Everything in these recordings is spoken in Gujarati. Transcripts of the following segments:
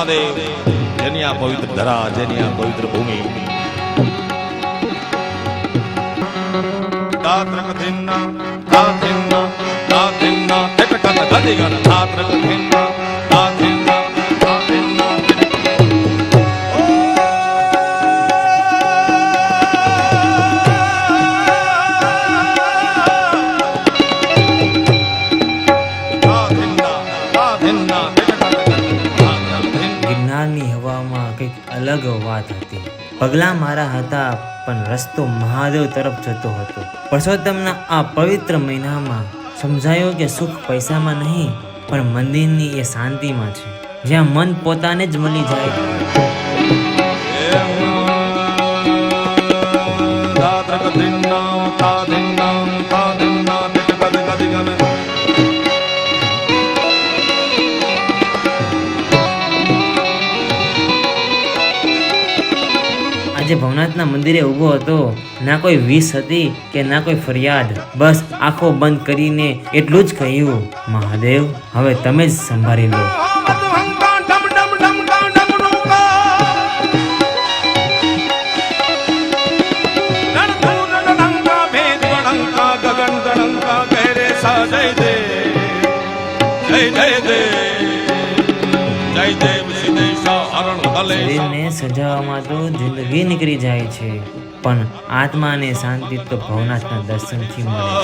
મહાદેવ જેની આ પવિત્ર ધરા, જેની આ પવિત્ર ભૂમિ. તાત્રકથિન્ના તાથિન્ના તાથિન્ના ટેટકત ગદિગન તાત્રકથિન્ના તાથિન્ના તાથિન્ના. ગિરનારની હવામાં કંઈક અલગ વાત હતી. પગલા મારા હતા પણ રસ્તો મહાદેવ તરફ જતો હતો. પરસોત્તમના આ પવિત્ર મહિનામાં સમજાયો કે સુખ પૈસામાં નહીં પણ મંદિરની એ શાંતિમાં છે, જ્યાં મન પોતાને જ મળી જાય. આજે ભવનાથના મંદિરે ઊભો હતો. ના કોઈ વિસ હતી કે ના કોઈ ફરિયાદ. બસ આંખો બંધ કરીને એટલું જ કહ્યું, મહાદેવ હવે તમે જ સંભાળી લો. શરીરને સજાવવામાં તો જિંદગી નીકળી જાય છે, પણ આત્માને શાંતિ તો ભવનાથના દર્શનથી મળે છે.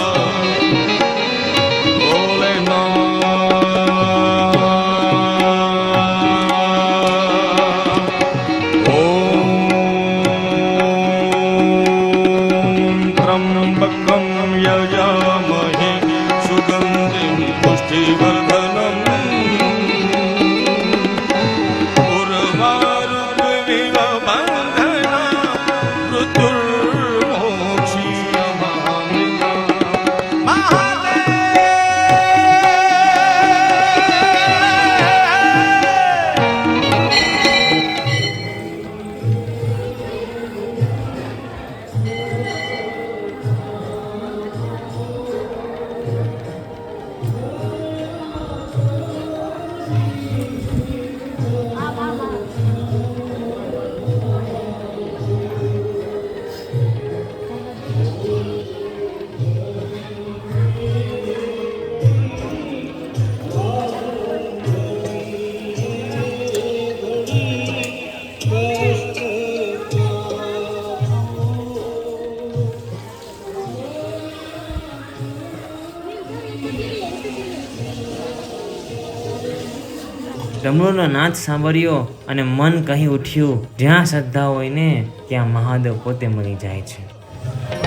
ડમરૂનો નાદ સાંભળ્યો અને મન કહી ઉઠ્યું, જ્યાં શ્રદ્ધા હોય ને ત્યાં મહાદેવ પોતે મળી જાય છે.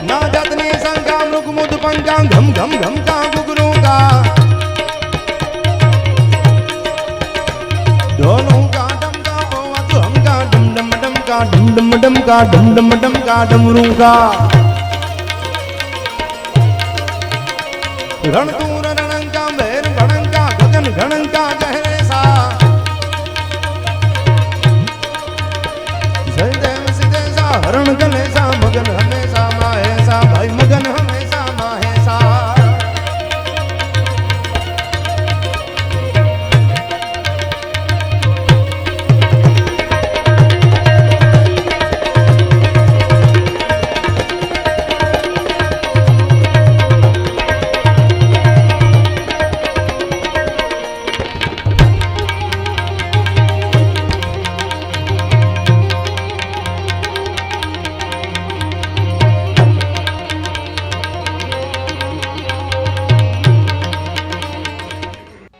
ના જાતને સંગા મૃગ મુદ પંકા ઘમ ઘમ ઘમ કા ગુગરુંગા ઢોલુંગા ડમકા ઓવા ધમકા ડમ ડમ ડમકા ડમ ડમ ડમકા ડમ ડમ ડમકા ડમરુંગા રણતુર રણંકા મેર ગણંકા ગગન ગણંકા ગહરે સા જય દેવ સિદેસા હરણ ગલેસા મગન હમેશા માહેસા ભાઈ મગન હમેશા માહેસા.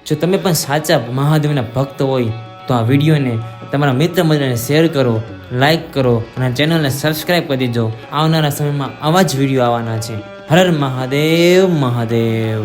જો તમે પણ સાચા મહાદેવના ભક્ત હોય તો આ વિડીયોને તમારા મિત્ર મંડળને શેર કરો, લાઈક કરો અને ચેનલને સબસ્ક્રાઈબ કરી દેજો. આવનારા સમયમાં આવા જ વિડીયો આવવાના છે. હર હર મહાદેવ મહાદેવ.